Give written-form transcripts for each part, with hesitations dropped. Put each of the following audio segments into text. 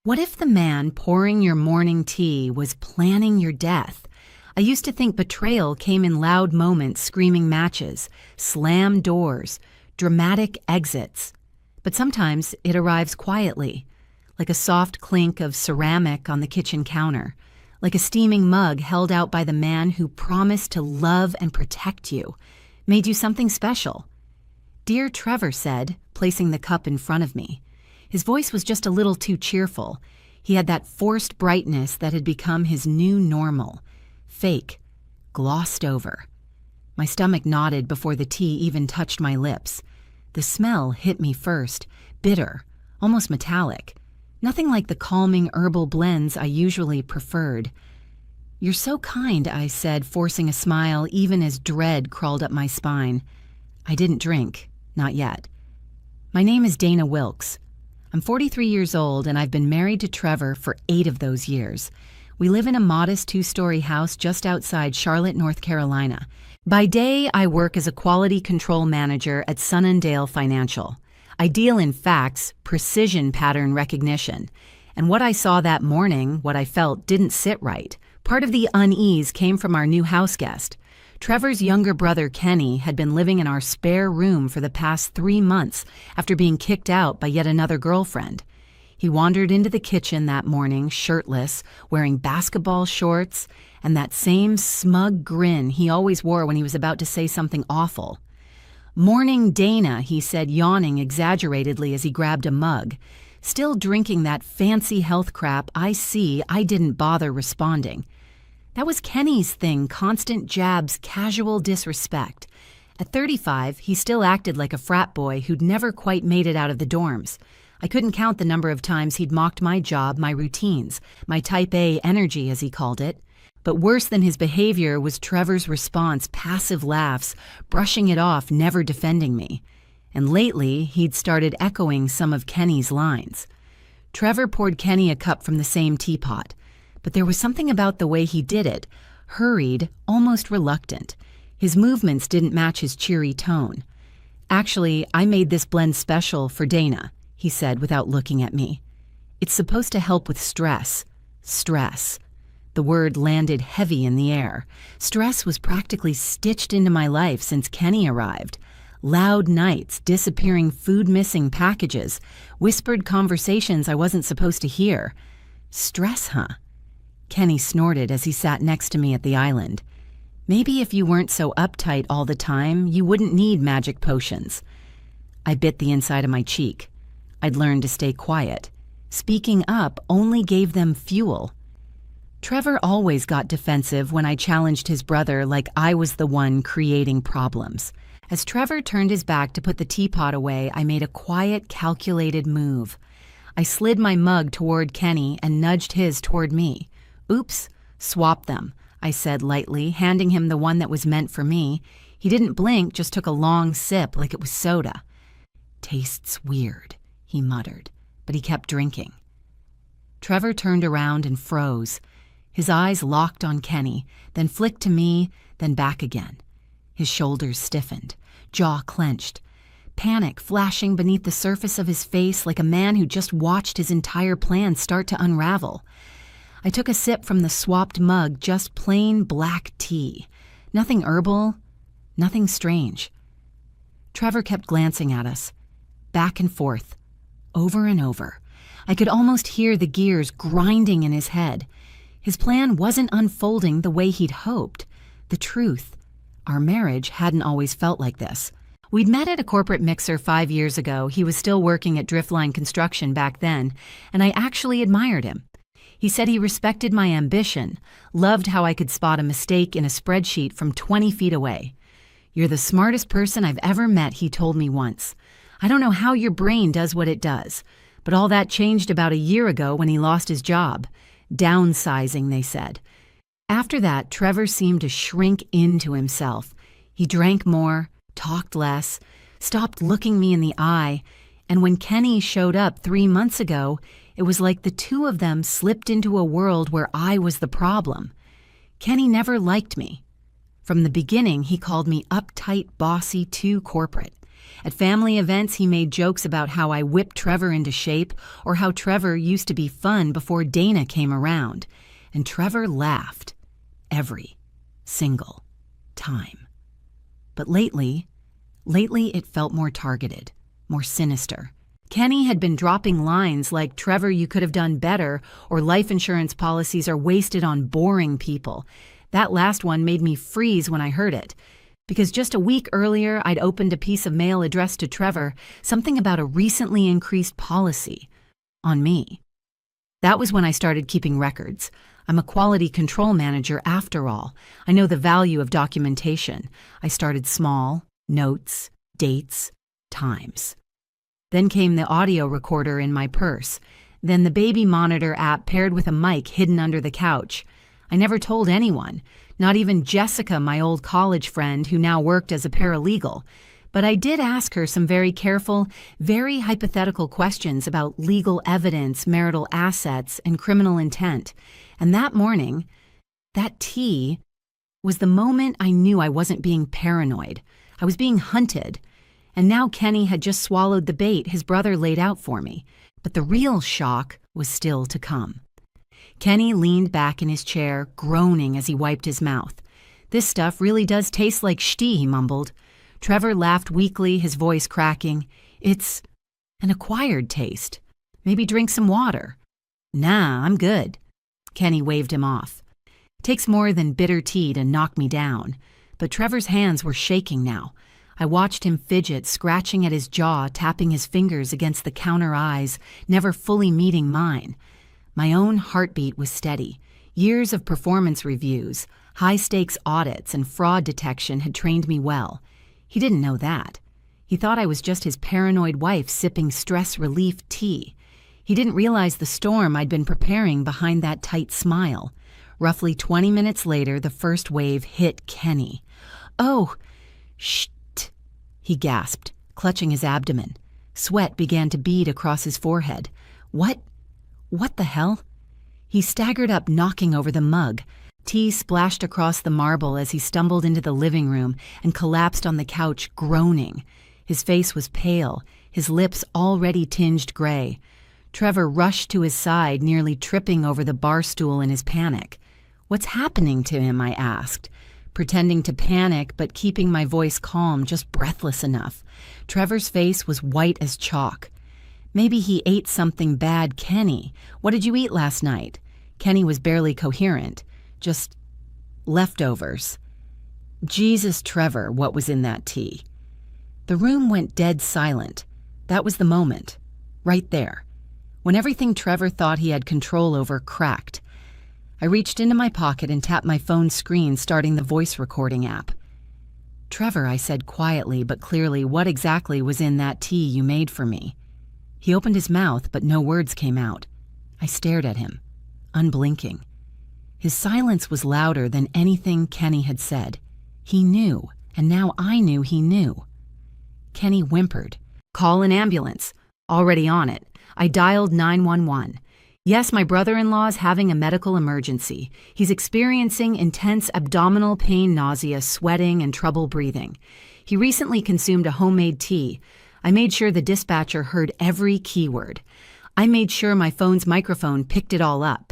What if the man pouring your morning tea was planning your death? I used to think betrayal came in loud moments, screaming matches, slammed doors, dramatic exits. But sometimes it arrives quietly, like a soft clink of ceramic on the kitchen counter, like a steaming mug held out by the man who promised to love and protect you, made you something special. "Dear Trevor," said, placing the cup in front of me. His voice was just a little too cheerful. He had that forced brightness that had become his new normal. Fake, glossed over. My stomach nodded before the tea even touched my lips. The smell hit me first, bitter, almost metallic. Nothing like the calming herbal blends I usually preferred. "You're so kind," I said, forcing a smile even as dread crawled up my spine. I didn't drink, not yet. "My name is Dana Wilkes. I'm 43 years old and I've been married to Trevor for 8 of those years. We live in a modest 2-story house just outside Charlotte, North Carolina. By day, I work as a quality control manager at Sunnendale Financial. I deal in facts, precision pattern recognition. And what I saw that morning, what I felt, didn't sit right. Part of the unease came from our new house guest. Trevor's younger brother, Kenny, had been living in our spare room for the past 3 months after being kicked out by yet another girlfriend. He wandered into the kitchen that morning, shirtless, wearing basketball shorts, and that same smug grin he always wore when he was about to say something awful. "Morning, Dana," he said, yawning exaggeratedly as he grabbed a mug. Still drinking that fancy health crap, I didn't bother responding. That was Kenny's thing, constant jabs, casual disrespect. At 35, he still acted like a frat boy who'd never quite made it out of the dorms. I couldn't count the number of times he'd mocked my job, my routines, my type A energy, as he called it. But worse than his behavior was Trevor's response, passive laughs, brushing it off, never defending me. And lately, he'd started echoing some of Kenny's lines. Trevor poured Kenny a cup from the same teapot. But there was something about the way he did it, hurried, almost reluctant. His movements didn't match his cheery tone. "Actually, I made this blend special for Dana," he said without looking at me. "It's supposed to help with stress." Stress. The word landed heavy in the air. Stress was practically stitched into my life since Kenny arrived. Loud nights, disappearing food-missing packages, whispered conversations I wasn't supposed to hear. Stress, huh? Kenny snorted as he sat next to me at the island. "Maybe if you weren't so uptight all the time, you wouldn't need magic potions." I bit the inside of my cheek. I'd learned to stay quiet. Speaking up only gave them fuel. Trevor always got defensive when I challenged his brother like I was the one creating problems. As Trevor turned his back to put the teapot away, I made a quiet, calculated move. I slid my mug toward Kenny and nudged his toward me. "Oops, swap them," I said lightly, handing him the one that was meant for me. He didn't blink, just took a long sip like it was soda. "Tastes weird," he muttered, but he kept drinking. Trevor turned around and froze. His eyes locked on Kenny, then flicked to me, then back again. His shoulders stiffened, jaw clenched, panic flashing beneath the surface of his face like a man who just watched his entire plan start to unravel. I took a sip from the swapped mug, just plain black tea. Nothing herbal, nothing strange. Trevor kept glancing at us, back and forth, over and over. I could almost hear the gears grinding in his head. His plan wasn't unfolding the way he'd hoped. The truth, our marriage hadn't always felt like this. We'd met at a corporate mixer 5 years ago. He was still working at Driftline Construction back then, and I actually admired him. He said he respected my ambition, loved how I could spot a mistake in a spreadsheet from 20 feet away. "You're the smartest person I've ever met," he told me once. "I don't know how your brain does what it does, but all that changed about a year ago when he lost his job. Downsizing, they said." After that, Trevor seemed to shrink into himself. He drank more, talked less, stopped looking me in the eye, and when Kenny showed up 3 months ago, it was like the two of them slipped into a world where I was the problem. Kenny never liked me. From the beginning, he called me uptight, bossy, too corporate. At family events, he made jokes about how I whipped Trevor into shape or how Trevor used to be fun before Dana came around. And Trevor laughed every single time. But lately it felt more targeted, more sinister. Kenny had been dropping lines like, "Trevor, you could have done better," or "life insurance policies are wasted on boring people." That last one made me freeze when I heard it, because just a week earlier I'd opened a piece of mail addressed to Trevor, something about a recently increased policy on me. That was when I started keeping records. I'm a quality control manager after all. I know the value of documentation. I started small, notes, dates, times. Then came the audio recorder in my purse. Then the baby monitor app paired with a mic hidden under the couch. I never told anyone, not even Jessica, my old college friend who now worked as a paralegal. But I did ask her some very careful, very hypothetical questions about legal evidence, marital assets, and criminal intent. And that morning, that tea, was the moment I knew I wasn't being paranoid. I was being hunted. And now Kenny had just swallowed the bait his brother laid out for me. But the real shock was still to come. Kenny leaned back in his chair, groaning as he wiped his mouth. "This stuff really does taste like shti," he mumbled. Trevor laughed weakly, his voice cracking. "It's an acquired taste. Maybe drink some water." "Nah, I'm good." Kenny waved him off. "Takes more than bitter tea to knock me down." But Trevor's hands were shaking now. I watched him fidget, scratching at his jaw, tapping his fingers against the counter eyes, never fully meeting mine. My own heartbeat was steady. Years of performance reviews, high-stakes audits, and fraud detection had trained me well. He didn't know that. He thought I was just his paranoid wife sipping stress relief tea. He didn't realize the storm I'd been preparing behind that tight smile. Roughly 20 minutes later, the first wave hit Kenny. "Oh, shh," he gasped, clutching his abdomen. Sweat began to bead across his forehead. What the hell?" He staggered up, knocking over the mug. Tea splashed across the marble as he stumbled into the living room and collapsed on the couch, groaning. His face was pale, his lips already tinged gray. Trevor rushed to his side, nearly tripping over the bar stool in his panic. "What's happening to him?" I asked, pretending to panic but keeping my voice calm, just breathless enough. Trevor's face was white as chalk. "Maybe he ate something bad, Kenny. What did you eat last night?" Kenny was barely coherent. "Just leftovers." "Jesus, Trevor, what was in that tea?" The room went dead silent. That was the moment. Right there. When everything Trevor thought he had control over cracked. I reached into my pocket and tapped my phone screen, starting the voice recording app. "Trevor," I said quietly but clearly, "what exactly was in that tea you made for me?" He opened his mouth, but no words came out. I stared at him, unblinking. His silence was louder than anything Kenny had said. He knew, and now I knew he knew. Kenny whimpered. "Call an ambulance." "Already on it." I dialed 911. "Yes, my brother-in-law's having a medical emergency. He's experiencing intense abdominal pain, nausea, sweating, and trouble breathing. He recently consumed a homemade tea." I made sure the dispatcher heard every keyword. I made sure my phone's microphone picked it all up.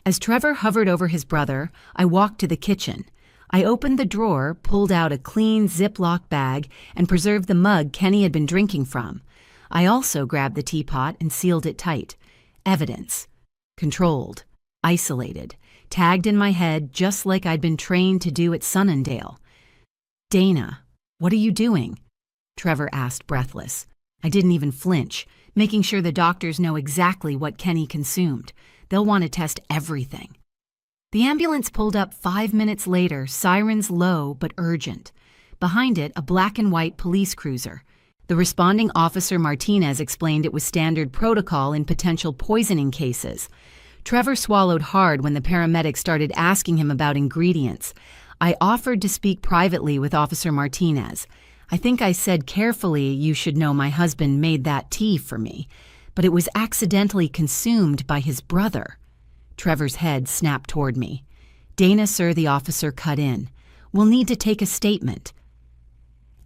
As Trevor hovered over his brother, I walked to the kitchen. I opened the drawer, pulled out a clean Ziploc bag, and preserved the mug Kenny had been drinking from. I also grabbed the teapot and sealed it tight. Evidence. Controlled. Isolated. Tagged in my head just like I'd been trained to do at Sunnendale. "Dana, what are you doing?" Trevor asked, breathless. I didn't even flinch, making sure the doctors know exactly what Kenny consumed. They'll want to test everything. The ambulance pulled up 5 minutes later, sirens low but urgent. Behind it, a black and white police cruiser. The responding officer, Martinez, explained it was standard protocol in potential poisoning cases. Trevor swallowed hard when the paramedics started asking him about ingredients. I offered to speak privately with Officer Martinez. I think I said carefully, "You should know my husband made that tea for me," but it was accidentally consumed by his brother. Trevor's head snapped toward me. "Dana, sir," the officer cut in. "We'll need to take a statement."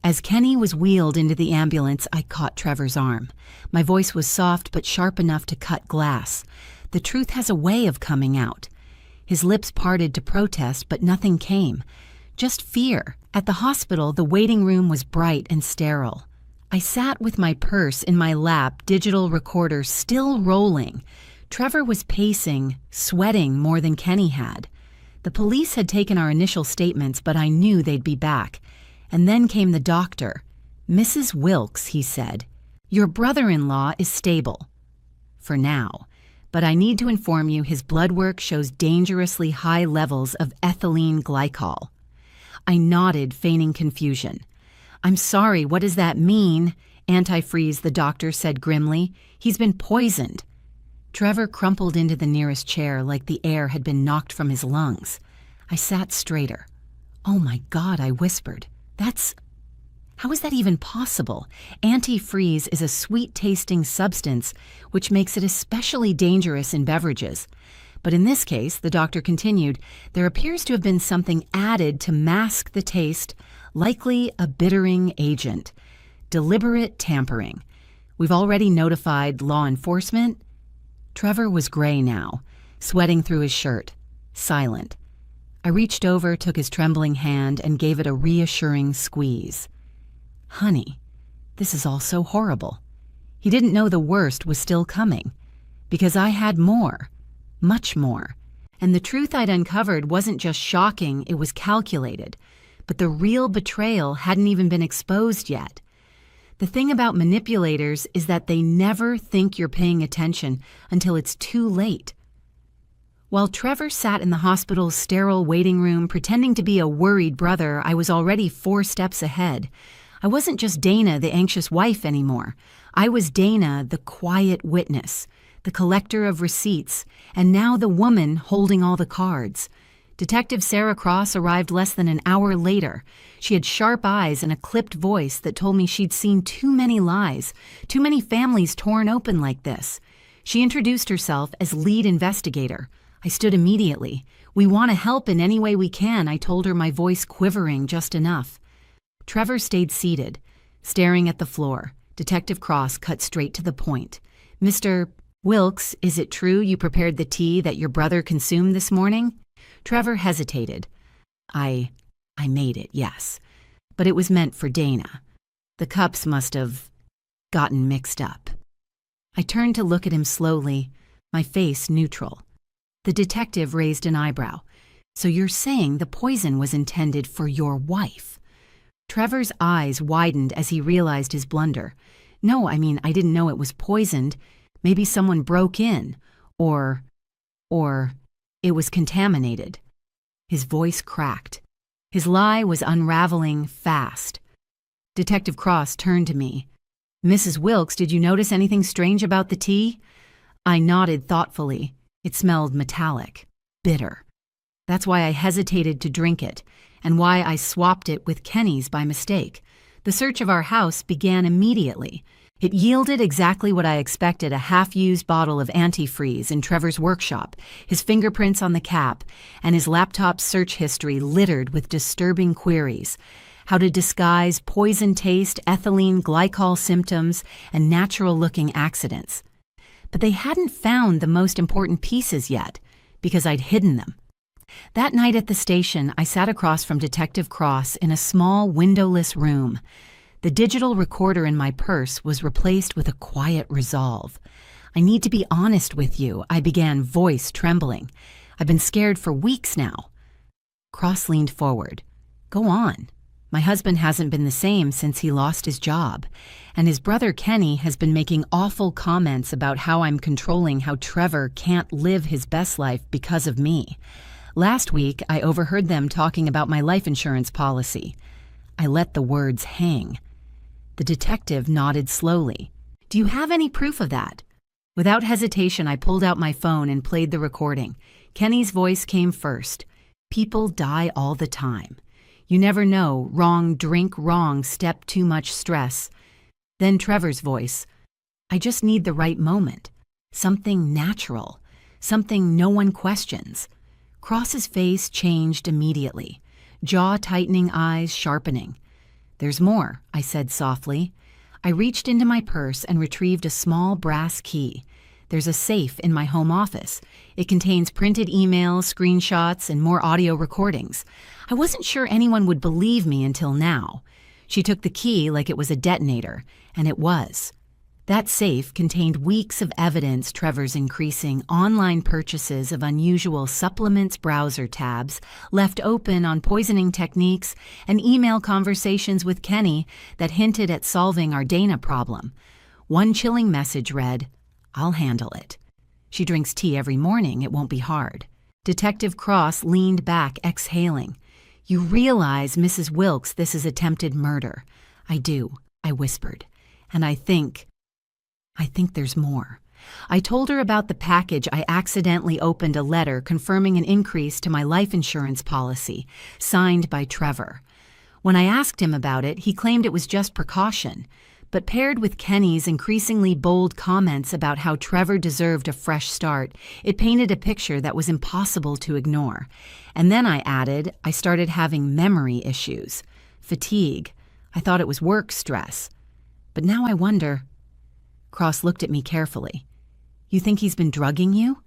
As Kenny was wheeled into the ambulance, I caught Trevor's arm. My voice was soft but sharp enough to cut glass. The truth has a way of coming out. His lips parted to protest, but nothing came. Just fear. At the hospital, the waiting room was bright and sterile. I sat with my purse in my lap, digital recorder still rolling. Trevor was pacing, sweating more than Kenny had. The police had taken our initial statements, but I knew they'd be back. And then came the doctor. "Mrs. Wilkes," he said, "your brother-in-law is stable. For now. But I need to inform you his blood work shows dangerously high levels of ethylene glycol." I nodded, feigning confusion. "I'm sorry, what does that mean?" "Antifreeze," the doctor said grimly. "He's been poisoned." Trevor crumpled into the nearest chair like the air had been knocked from his lungs. I sat straighter. "Oh my God," I whispered. How is that even possible? Antifreeze is a sweet-tasting substance which makes it especially dangerous in beverages. But in this case, the doctor continued, there appears to have been something added to mask the taste, likely a bittering agent. Deliberate tampering. We've already notified law enforcement. Trevor was gray now, sweating through his shirt, silent. I reached over, took his trembling hand, and gave it a reassuring squeeze. "Honey, this is all so horrible." He didn't know the worst was still coming, because I had more, much more. And the truth I'd uncovered wasn't just shocking, it was calculated. But the real betrayal hadn't even been exposed yet. The thing about manipulators is that they never think you're paying attention until it's too late. While Trevor sat in the hospital's sterile waiting room pretending to be a worried brother, I was already 4 steps ahead. I wasn't just Dana, the anxious wife, anymore. I was Dana, the quiet witness, the collector of receipts, and now the woman holding all the cards. Detective Sarah Cross arrived less than an hour later. She had sharp eyes and a clipped voice that told me she'd seen too many lies, too many families torn open like this. She introduced herself as lead investigator. I stood immediately. "We want to help in any way we can," I told her, my voice quivering just enough. Trevor stayed seated, staring at the floor. Detective Cross cut straight to the point. "Mr. Wilkes, is it true you prepared the tea that your brother consumed this morning?" Trevor hesitated. I made it, yes. But it was meant for Dana. The cups must have gotten mixed up." I turned to look at him slowly, my face neutral. The detective raised an eyebrow. "So you're saying the poison was intended for your wife?" Trevor's eyes widened as he realized his blunder. "No, I didn't know it was poisoned. Maybe someone broke in. Or it was contaminated." His voice cracked. His lie was unraveling fast. Detective Cross turned to me. "Mrs. Wilkes, did you notice anything strange about the tea?" I nodded thoughtfully. It smelled metallic, bitter. That's why I hesitated to drink it, and why I swapped it with Kenny's by mistake. The search of our house began immediately. It yielded exactly what I expected, a half-used bottle of antifreeze in Trevor's workshop, his fingerprints on the cap, and his laptop search history littered with disturbing queries. How to disguise poison taste, ethylene glycol symptoms, and natural-looking accidents. But they hadn't found the most important pieces yet, because I'd hidden them. That night at the station, I sat across from Detective Cross in a small, windowless room. The digital recorder in my purse was replaced with a quiet resolve. "I need to be honest with you," I began, voice trembling. "I've been scared for weeks now." Cross leaned forward. "Go on. My husband hasn't been the same since he lost his job, and his brother Kenny has been making awful comments about how I'm controlling how Trevor can't live his best life because of me. Last week, I overheard them talking about my life insurance policy. I let the words hang. The detective nodded slowly. "Do you have any proof of that?" Without hesitation, I pulled out my phone and played the recording. Kenny's voice came first. "People die all the time. You never know, wrong drink, wrong step, too much stress." Then Trevor's voice. "I just need the right moment. Something natural. Something no one questions." Cross's face changed immediately. Jaw tightening, eyes sharpening. "There's more," I said softly. I reached into my purse and retrieved a small brass key. There's a safe in my home office. It contains printed emails, screenshots, and more audio recordings. I wasn't sure anyone would believe me until now. She took the key like it was a detonator, and it was. That safe contained weeks of evidence Trevor's increasing online purchases of unusual supplements browser tabs left open on poisoning techniques and email conversations with Kenny that hinted at solving our Dana problem. One chilling message read, "I'll handle it. She drinks tea every morning, it won't be hard." Detective Cross leaned back, exhaling. "You realize, Mrs. Wilkes, this is attempted murder." "I do," I whispered. "And I think there's more." I told her about the package I accidentally opened a letter confirming an increase to my life insurance policy, signed by Trevor. When I asked him about it, he claimed it was just precaution. But paired with Kenny's increasingly bold comments about how Trevor deserved a fresh start, it painted a picture that was impossible to ignore. And then I added, I started having memory issues. Fatigue. I thought it was work stress. But now I wonder. Cross looked at me carefully. "You think he's been drugging you?"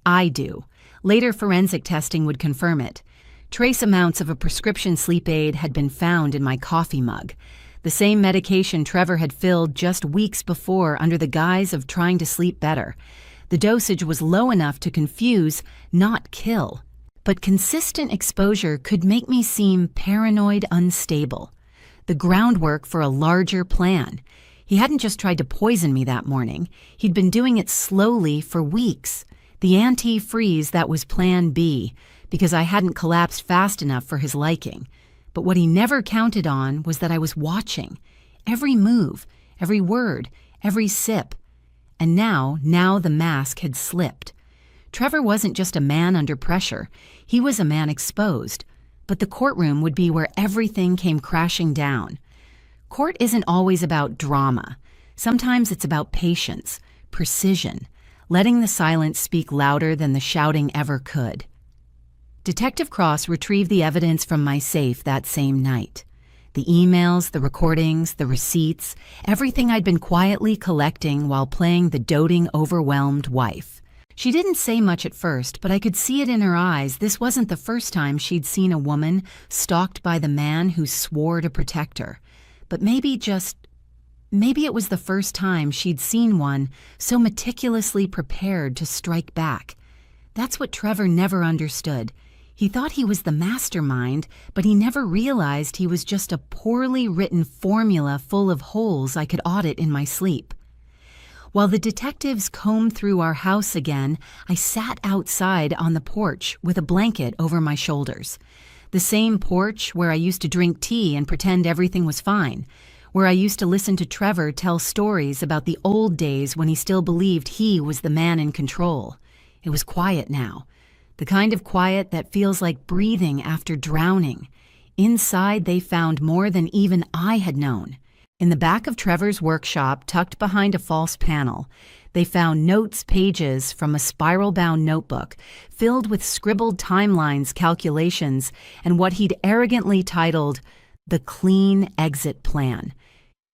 "I do. Later forensic testing would confirm it. Trace amounts of a prescription sleep aid had been found in my coffee mug. The same medication Trevor had filled just weeks before under the guise of trying to sleep better. The dosage was low enough to confuse, not kill. But consistent exposure could make me seem paranoid unstable. The groundwork for a larger plan. He hadn't just tried to poison me that morning. He'd been doing it slowly for weeks. The anti-freeze that was Plan B, because I hadn't collapsed fast enough for his liking. But what he never counted on was that I was watching. Every move, every word, every sip. And now the mask had slipped. Trevor wasn't just a man under pressure. He was a man exposed. But the courtroom would be where everything came crashing down. Court isn't always about drama. Sometimes it's about patience, precision, letting the silence speak louder than the shouting ever could. Detective Cross retrieved the evidence from my safe that same night. The emails, the recordings, the receipts, everything I'd been quietly collecting while playing the doting, overwhelmed wife. She didn't say much at first, but I could see it in her eyes. This wasn't the first time she'd seen a woman stalked by the man who swore to protect her. But maybe it was the first time she'd seen one so meticulously prepared to strike back. That's what Trevor never understood. He thought he was the mastermind, but he never realized he was just a poorly written formula full of holes I could audit in my sleep. While the detectives combed through our house again, I sat outside on the porch with a blanket over my shoulders. The same porch where I used to drink tea and pretend everything was fine, where I used to listen to Trevor tell stories about the old days when he still believed he was the man in control. It was quiet now, the kind of quiet that feels like breathing after drowning. Inside, they found more than even I had known. In the back of Trevor's workshop, tucked behind a false panel, they found notes pages from a spiral-bound notebook filled with scribbled timelines, calculations, and what he'd arrogantly titled the Clean Exit Plan.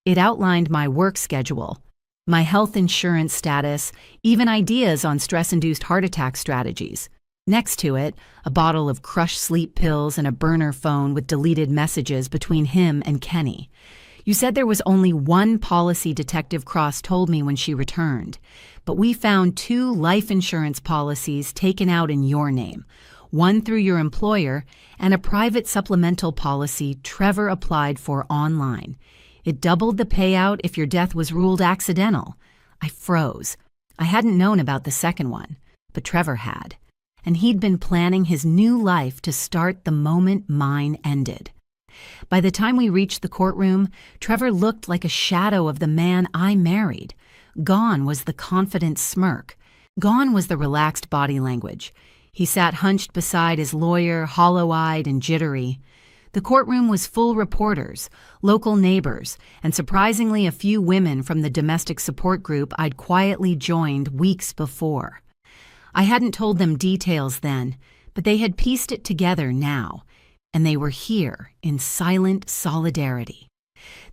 It outlined my work schedule, my health insurance status, even ideas on stress-induced heart attack strategies. Next to it, a bottle of crushed sleep pills and a burner phone with deleted messages between him and Kenny. "You said there was only one policy," Detective Cross told me when she returned. "But we found 2 life insurance policies taken out in your name, one through your employer and a private supplemental policy Trevor applied for online. It doubled the payout if your death was ruled accidental." I froze. I hadn't known about the second one, but Trevor had. And he'd been planning his new life to start the moment mine ended. By the time we reached the courtroom, Trevor looked like a shadow of the man I married. Gone was the confident smirk. Gone was the relaxed body language. He sat hunched beside his lawyer, hollow-eyed and jittery. The courtroom was full reporters, local neighbors, and surprisingly a few women from the domestic support group I'd quietly joined weeks before. I hadn't told them details then, but they had pieced it together now. And they were here in silent solidarity.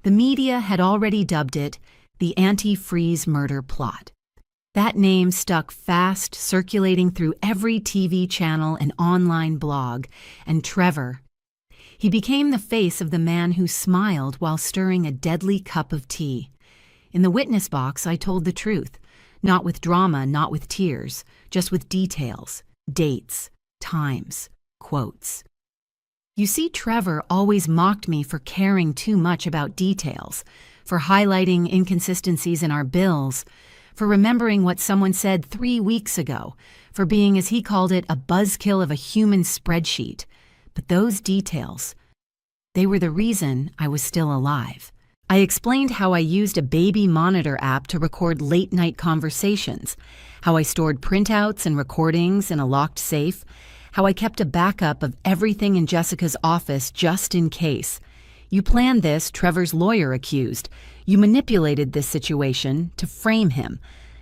The media had already dubbed it the anti-freeze murder plot. That name stuck fast, circulating through every TV channel and online blog, and Trevor, he became the face of the man who smiled while stirring a deadly cup of tea. In the witness box, I told the truth, not with drama, not with tears, just with details, dates, times, quotes. You see, Trevor always mocked me for caring too much about details, for highlighting inconsistencies in our bills, for remembering what someone said 3 weeks ago, for being, as he called it, a buzzkill of a human spreadsheet. But those details, they were the reason I was still alive. I explained how I used a baby monitor app to record late-night conversations, how I stored printouts and recordings in a locked safe, how I kept a backup of everything in Jessica's office just in case. You planned this, Trevor's lawyer accused. You manipulated this situation to frame him.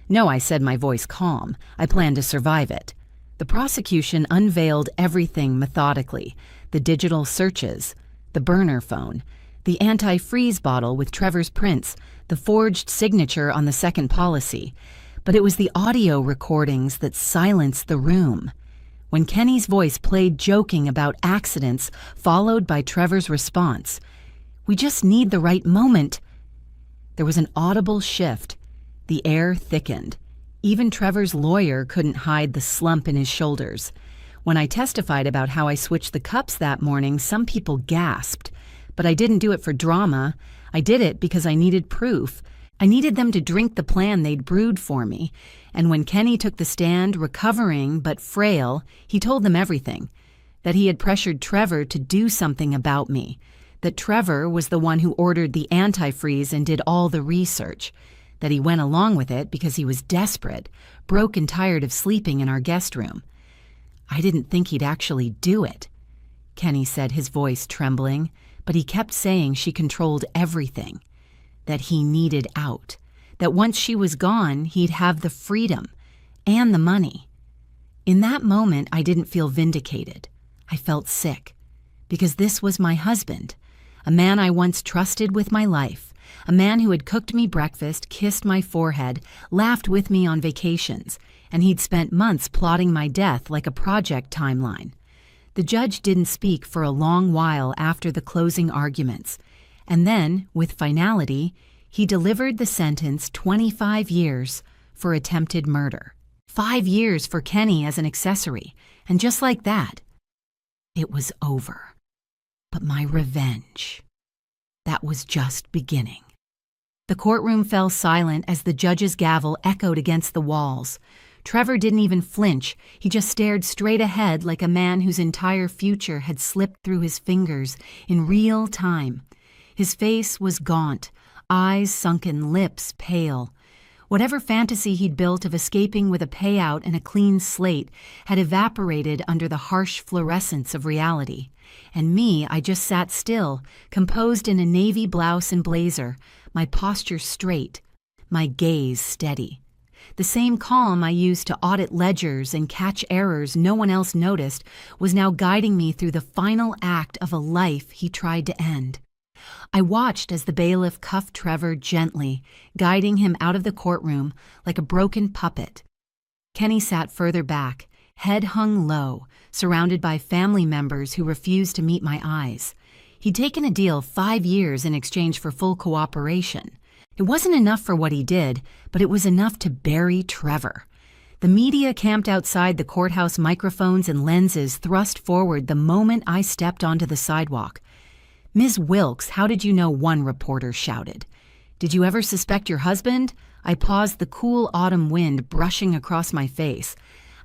No, I said, my voice calm. I planned to survive it. The prosecution unveiled everything methodically: the digital searches, the burner phone, the anti-freeze bottle with Trevor's prints, the forged signature on the second policy. But it was the audio recordings that silenced the room. When Kenny's voice played joking about accidents, followed by Trevor's response, "We just need the right moment," there was an audible shift. The air thickened. Even Trevor's lawyer couldn't hide the slump in his shoulders. When I testified about how I switched the cups that morning, some people gasped. But I didn't do it for drama. I did it because I needed proof. I needed them to drink the plan they'd brewed for me. And when Kenny took the stand, recovering but frail, he told them everything. That he had pressured Trevor to do something about me. That Trevor was the one who ordered the antifreeze and did all the research. That he went along with it because he was desperate, broke and tired of sleeping in our guest room. I didn't think he'd actually do it, Kenny said, his voice trembling, but he kept saying she controlled everything. That he needed out. That once she was gone, he'd have the freedom and the money. In that moment, I didn't feel vindicated. I felt sick, because this was my husband, a man I once trusted with my life, a man who had cooked me breakfast, kissed my forehead, laughed with me on vacations, and he'd spent months plotting my death like a project timeline. The judge didn't speak for a long while after the closing arguments, and then, with finality, he delivered the sentence 25 years for attempted murder. 5 years for Kenny as an accessory, and just like that, it was over. But my revenge, that was just beginning. The courtroom fell silent as the judge's gavel echoed against the walls. Trevor didn't even flinch. He just stared straight ahead like a man whose entire future had slipped through his fingers in real time. His face was gaunt, eyes sunken, lips pale. Whatever fantasy he'd built of escaping with a payout and a clean slate had evaporated under the harsh fluorescence of reality. And me, I just sat still, composed in a navy blouse and blazer, my posture straight, my gaze steady. The same calm I used to audit ledgers and catch errors no one else noticed was now guiding me through the final act of a life he tried to end. I watched as the bailiff cuffed Trevor gently, guiding him out of the courtroom like a broken puppet. Kenny sat further back, head hung low, surrounded by family members who refused to meet my eyes. He'd taken a deal 5 years in exchange for full cooperation. It wasn't enough for what he did, but it was enough to bury Trevor. The media camped outside the courthouse, microphones and lenses thrust forward the moment I stepped onto the sidewalk. "Ms. Wilkes, how did you know?" one reporter shouted. "Did you ever suspect your husband?" I paused, the cool autumn wind brushing across my face.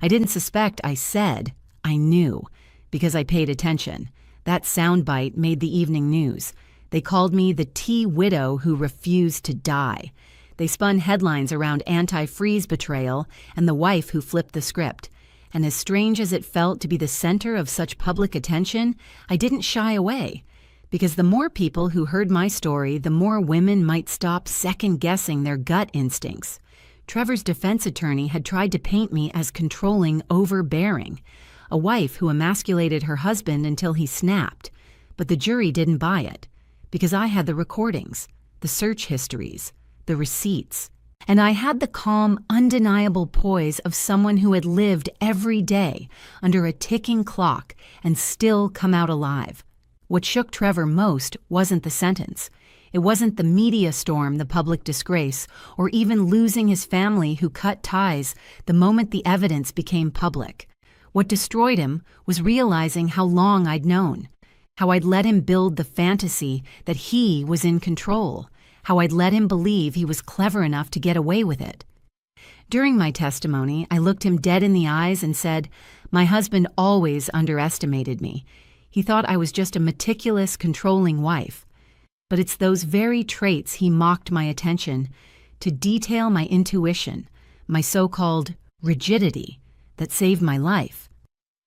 I didn't suspect, I said. I knew, because I paid attention. That soundbite made the evening news. They called me the tea widow who refused to die. They spun headlines around anti-freeze betrayal and the wife who flipped the script. And as strange as it felt to be the center of such public attention, I didn't shy away. Because the more people who heard my story, the more women might stop second-guessing their gut instincts. Trevor's defense attorney had tried to paint me as controlling, overbearing, a wife who emasculated her husband until he snapped. But the jury didn't buy it. because I had the recordings, the search histories, the receipts, and I had the calm, undeniable poise of someone who had lived every day under a ticking clock and still come out alive. What shook Trevor most wasn't the sentence. It wasn't the media storm, the public disgrace, or even losing his family who cut ties the moment the evidence became public. What destroyed him was realizing how long I'd known, how I'd let him build the fantasy that he was in control, how I'd let him believe he was clever enough to get away with it. During my testimony, I looked him dead in the eyes and said, "My husband always underestimated me. He thought I was just a meticulous, controlling wife. But it's those very traits he mocked my attention to detail my intuition, my so-called rigidity, that saved my life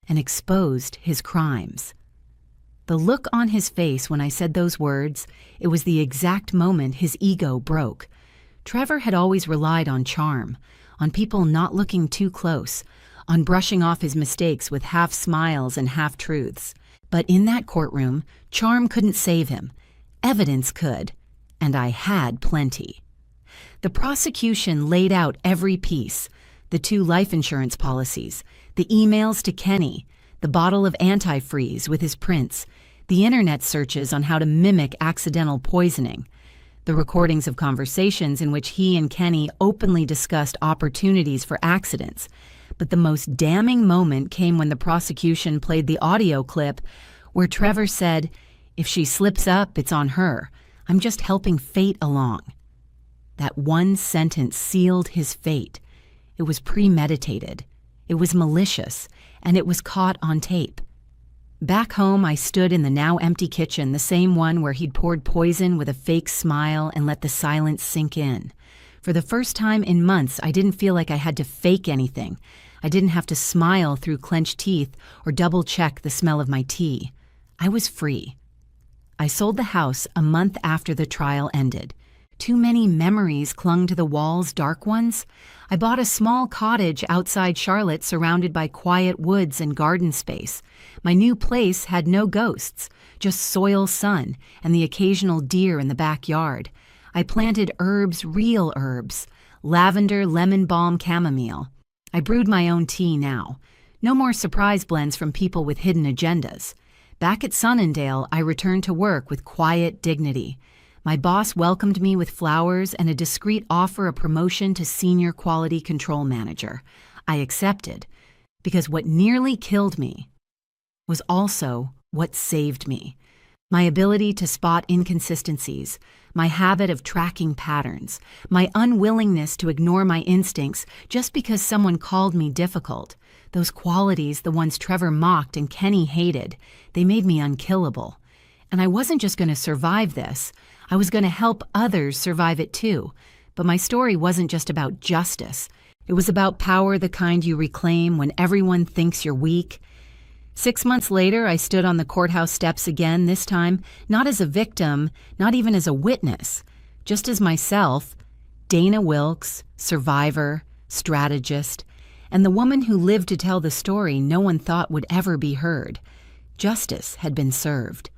and exposed his crimes." The look on his face when I said those words, it was the exact moment his ego broke. Trevor had always relied on charm, on people not looking too close, on brushing off his mistakes with half smiles and half truths. But in that courtroom, charm couldn't save him. Evidence could, and I had plenty. The prosecution laid out every piece: the 2 life insurance policies, the emails to Kenny, the bottle of antifreeze with his prints, the internet searches on how to mimic accidental poisoning, the recordings of conversations in which he and Kenny openly discussed opportunities for accidents. But the most damning moment came when the prosecution played the audio clip where Trevor said, "If she slips up, it's on her. I'm just helping fate along." That one sentence sealed his fate. It was premeditated. It was malicious, and it was caught on tape. Back home, I stood in the now empty kitchen, the same one where he'd poured poison with a fake smile and let the silence sink in. For the first time in months, I didn't feel like I had to fake anything. I didn't have to smile through clenched teeth or double-check the smell of my tea. I was free. I sold the house a month after the trial ended. Too many memories clung to the walls, dark ones. I bought a small cottage outside Charlotte surrounded by quiet woods and garden space. My new place had no ghosts, just soil sun and the occasional deer in the backyard. I planted herbs, real herbs, lavender, lemon balm, chamomile. I brewed my own tea now. No more surprise blends from people with hidden agendas. Back at Sunnindale, I returned to work with quiet dignity. My boss welcomed me with flowers and a discreet offer of promotion to senior quality control manager. I accepted, because what nearly killed me was also what saved me. My ability to spot inconsistencies, my habit of tracking patterns, my unwillingness to ignore my instincts just because someone called me difficult. Those qualities, the ones Trevor mocked and Kenny hated, they made me unkillable. And I wasn't just going to survive this, I was going to help others survive it too. But my story wasn't just about justice. It was about power, the kind you reclaim when everyone thinks you're weak. 6 months later, I stood on the courthouse steps again, this time not as a victim, not even as a witness, just as myself, Dana Wilkes, survivor, strategist, and the woman who lived to tell the story no one thought would ever be heard. Justice had been served,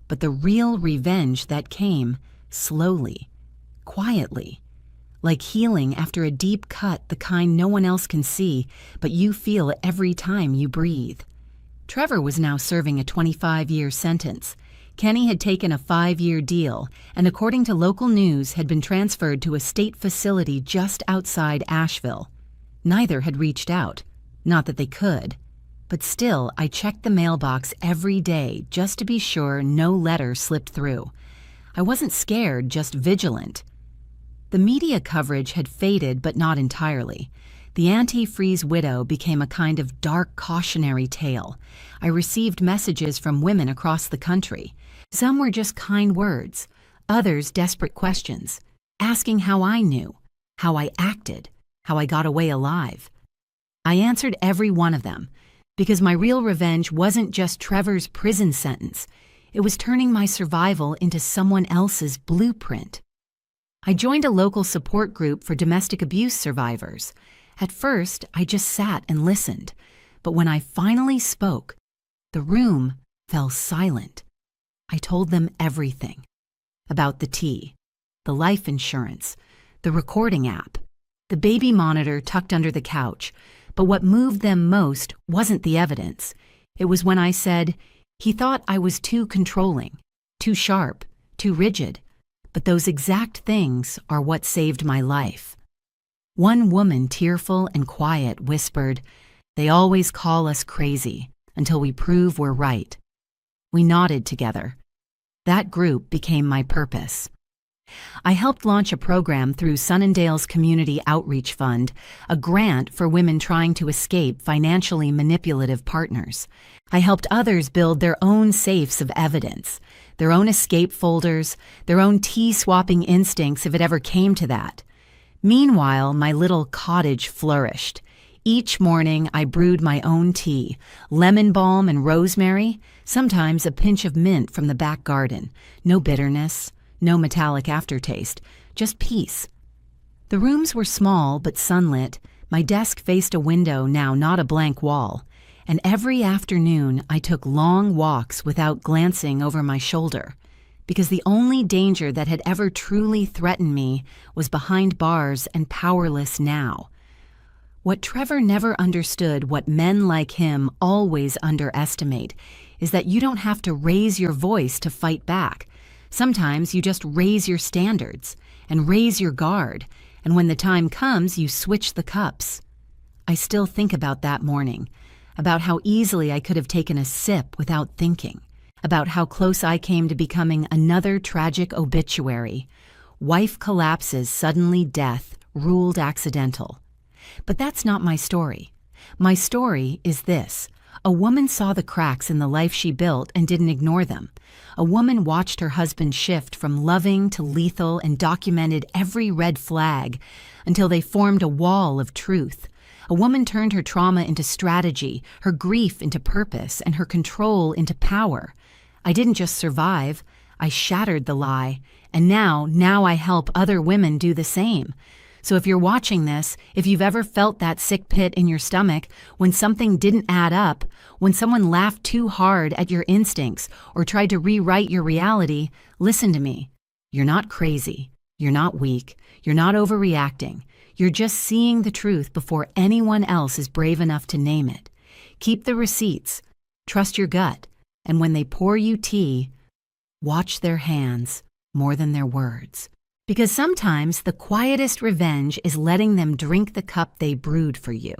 but the real revenge that came slowly, quietly, like healing after a deep cut, the kind no one else can see, but you feel every time you breathe. Trevor was now serving a 25-year sentence. Kenny had taken a 5-year deal, and according to local news, had been transferred to a state facility just outside Asheville. Neither had reached out. Not that they could. But still, I checked the mailbox every day just to be sure no letter slipped through. I wasn't scared, just vigilant. The media coverage had faded, but not entirely. The antifreeze widow became a kind of dark cautionary tale. I received messages from women across the country. Some were just kind words, others desperate questions, asking how I knew, how I acted, how I got away alive. I answered every one of them, because my real revenge wasn't just Trevor's prison sentence. It was turning my survival into someone else's blueprint. I joined a local support group for domestic abuse survivors. At first, I just sat and listened, but when I finally spoke, the room fell silent. I told them everything. about the tea, the life insurance, the recording app, the baby monitor tucked under the couch. But what moved them most wasn't the evidence. It was when I said, he thought I was too controlling, too sharp, too rigid. But those exact things are what saved my life. One woman, tearful and quiet, whispered, "They always call us crazy until we prove we're right." We nodded together. That group became my purpose. I helped launch a program through Sunningdale's Community Outreach Fund, a grant for women trying to escape financially manipulative partners. I helped others build their own safes of evidence, their own escape folders, their own tea-swapping instincts if it ever came to that. Meanwhile, my little cottage flourished. Each morning, I brewed my own tea, lemon balm and rosemary, sometimes a pinch of mint from the back garden. No bitterness, no metallic aftertaste, just peace. The rooms were small but sunlit. My desk faced a window now, not a blank wall. And every afternoon, I took long walks without glancing over my shoulder, because the only danger that had ever truly threatened me was behind bars and powerless now. What Trevor never understood, what men like him always underestimate, is that you don't have to raise your voice to fight back. Sometimes you just raise your standards and raise your guard, and when the time comes, you switch the cups. I still think about that morning, about how easily I could have taken a sip without thinking, about how close I came to becoming another tragic obituary. Wife collapses, suddenly death, ruled accidental. But that's not my story. My story is this. A woman saw the cracks in the life she built and didn't ignore them. A woman watched her husband shift from loving to lethal and documented every red flag until they formed a wall of truth. A woman turned her trauma into strategy, her grief into purpose, and her control into power. I didn't just survive, I shattered the lie, and now I help other women do the same. So if you're watching this, if you've ever felt that sick pit in your stomach when something didn't add up, when someone laughed too hard at your instincts or tried to rewrite your reality, listen to me. You're not crazy. You're not weak. You're not overreacting. You're just seeing the truth before anyone else is brave enough to name it. Keep the receipts. Trust your gut. And when they pour you tea, watch their hands more than their words. Because sometimes the quietest revenge is letting them drink the cup they brewed for you.